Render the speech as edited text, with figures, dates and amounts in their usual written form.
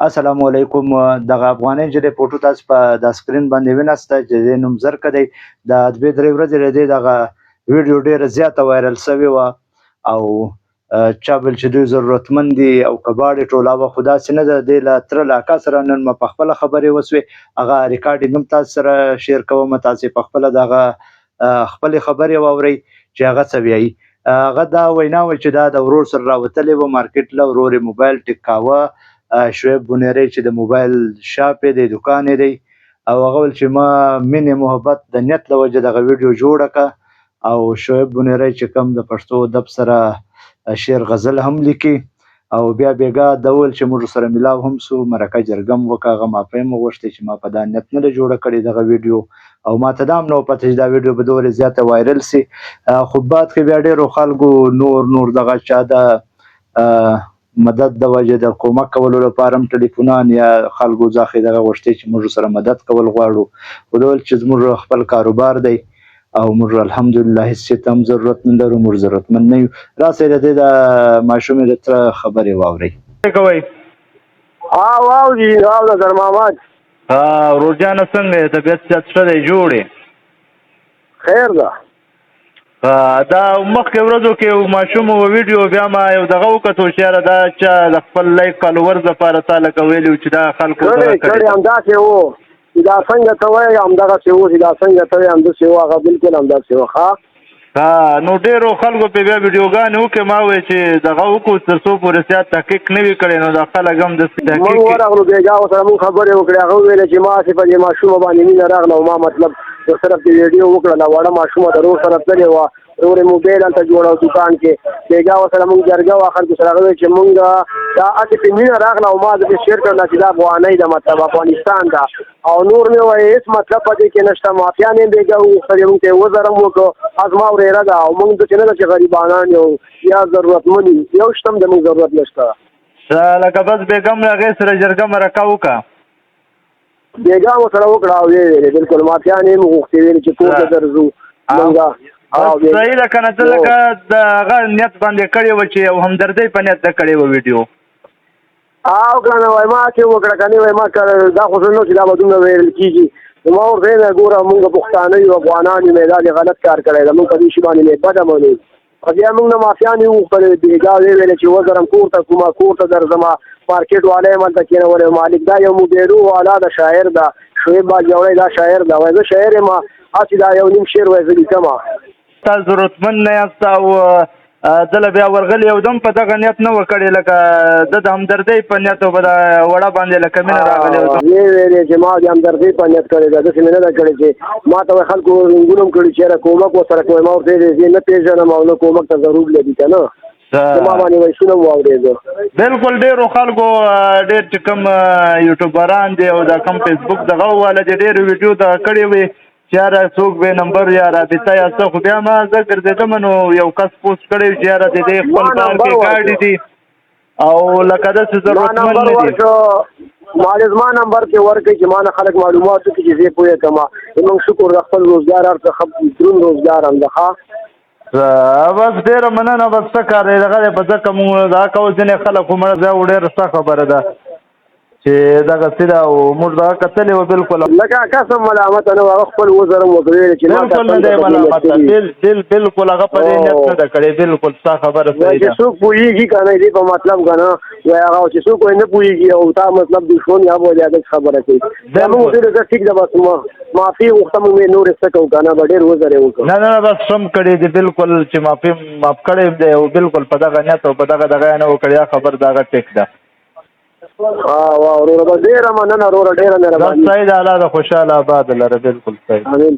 السلام علیکم. دغه افغانۍ چې د فوټو تاسو په د سکرین باندې ویناست چې د نوم زرکه دی د دوې درې ورځې لري دغه ویډیو ډیره زیاته وایرل شوې وه او چا بل چې دوی ضرورتمند دي او کباړې ټولاوه خو داسې نه ده. دی له تره له اکا سره نن ما په خپله خبرې وسوې هغه ریکارډینګ هم تاسو سره شیر کوم. تاسې په خپله د هغه خپلې خبرې واورئ چې هغه څه وایي. هغه دا وینا وه چې دا د ورور سره راوتلې وه مارکیټ له ورور یې موبایل ټیکاوه. شعیب بونیری چې د موبایل شاپ یې دی دوکان یې دی او هغه ویل چې ما مینې محبت د نیت له وجې دغه ویډیو جوړه کړه او شعیب بونیری چې کوم د پښتو ادب سره شعر غزل هم لیکي او بیا بیګا د ویل چې موږ سره میلاو هم سو مرکه جرګه م وکړه. هغه معافی م وغوښتې چې ما په دا نیت نه ده جوړه کړې دغه ویډیو او ما ته دا هم نه وه پته چې دا ویډیو به دومره زیاته وایرل سي. خو بعد کې بیا ډېرو خلکو نور دغه چا د مدد د وجې د کومک کولو لپاره هم ټلیفونان یا خلکو ځاخې دغه غوښتې چې موږ سره مدد کول غواړو. خو دا ویل چې زموږ خپل کاروبار دی او موږ الحمدلله هېڅ شي ته هم ضرورت نه لرو، موږ ضرورتمند نه یو. راسئ د دې د ماشومې د تره خبرې واورئ. څه کوئ؟ واوري واوره در محمد. ورور جانه څنګه یې؟ طبیعت صحت ښه دی؟ جوړ خیر ده. دا مخکې ورځو کې یو ماشوم و ویډیو بیا ما یو دغه وکتو چې یاره دا چا د خپل لایک فالوورز لپاره تا لکه ویلي و چې دا خلکو دغه کړی همداسې و چې دا څنګه ته وایې همدغسې و چې دا څنګه ته وایې همداسې و هغه بلکل همداسې و. ښه نو ډېرو خلکو پې بیا ویډیوګانې وکړې ما وویل چې دغه وکړو تر څو پورې زیات تحقیق نه وي کړی نو دا خلک هم داسې تحقیق موږ ورغلو بېګا ورسره موږ خبرې وکړې هغه وویله چې ما هسې په دې ماشومه باندې مینه راغله او ما مطلب ورسره پرې ویډیو وکړله وړه ماشومه د ورور سره تللې وه ورور یې موبایل هلته جوړه دوکان کې بېګا ورسره موږ جرګه وه خلکو سره هغه ویل چې موږ دا هسې پرې مینه راغله او ما درته شیر کړله چې دا افغانۍ ده مطلب افغانستان ده او نور مې وایي هېڅ مطلب په دې کې نشته. مافیان یې بېګا وغوښتل موږ ته یې وزر هم وکړو ازما ورېره ده او موږ داسې نه ده چې غریبانان یو یا ضرورتمند یو شته هم د موږ ضرورت نشته. لکه بس بېګا م له هغې سره جرګه مرکه وکړه بېګا مو سره وکړه او ویې ویلې بلکل مافیان یې وغوښتې ویلې چې کور ته درځو موږ صحیح ده که نه ته لکه د هغه نیت باندې کړې وه چې یو همدردۍ په نیت ده کړې وه ویډیو او که نه وایي ما چې وکړه که نه وایي ما دا خو زه نه چې دا به دومره ویل کېږي ما ورته ویل ګوره موږ پښتانه یو افغانان یو دا دې غلط کار کړی ده موږ په دې شي باندې مې بده منو. بیا موږ نه مافیان یې وغوښتل بېګا ویې ویلې چې وزر هم کور ته کومه کور ته درځم مارکیټ والا یې هملته کېنولی مالک دا یو موبایلو والا د شاعر ده شعیب باجوړی دا شاعر ده وایي زه شاعر یم هسې دا یو نیم شعر وایي زه لیکم. تا ضرورتمند نه یاست او دله بیا ورغلي یو دم په دغه نیت نه وه کړې لکه د همدردۍ په نیت او په د وړه باندې لکه مینه راغلې ویې ویلې چې ما د همدردۍ په نیت کړې ده داسې مې نه ده کړې چې ما ته وایي خلکو رنګونه هم کړي چې یاره کومک ورسره کوئ ما ورته ویلې زه نه پېژنم او نه کومک ته ضرور لري که نه ما باندې ویسونه هم واورېده. بلکل ډېرو خلکو ډېر چې کوم یوټیوبران دي او دا کوم فیسبوک دغه والا دي ډېرې ویډیو دغه کړې وې چې یاره څوک بې نمبر یا رابطه یا څه خو بیا ما زه ګرځېدم نو یو کس پوسټ کړی چې یاره د دې خپل کار کې ګاډي دي او لکه داسې ضرورتمند نه دي. ما زما نمبر کې ورکړئ چې ما نه خلک معلومات وکړي چې زه پوهه کړم زموږ شکر د خپل روزګار هر څه دروند روزګار هم ده. بس ډېره مننه. بس څه کار دی دغه دی په ځکه مونږ دا کوو ځینې خلک خو مړه ځای ډېره ښه خبره ده چې دغسې ده او موږ دغه کتلې وه بلکل لکه کس هم ملامته نه وه هغه خپل وزر هم ورته ویلې چې بلکل نه دی ملامته بلکل هغه په دې نیت نه ده کړې بلکل ستا خبره صحیح ده. چې څوک پوهېږي که نه دې په مطلب که نه وایي هغه چې څوک وایي نه پوهېږي او تا مطلب دښمن یا به ولې هغه خبره کوي دا موږ ورته زه ټیک ده بس معافي غوښته موږ یې نورې څه کوو که نه به ډېر وزر یې وکړو. نه بس سم کړی دی بلکل چې معاف کړی دی او بلکل په دغه نیت او په دغه یې نه وکړی دا خبر د هغه ټیک ده. وروره ډېره مننه وروره ډېره مهرباني. صحیح ده الله د خوشحاله آباد لره بلکل صحیح. امین.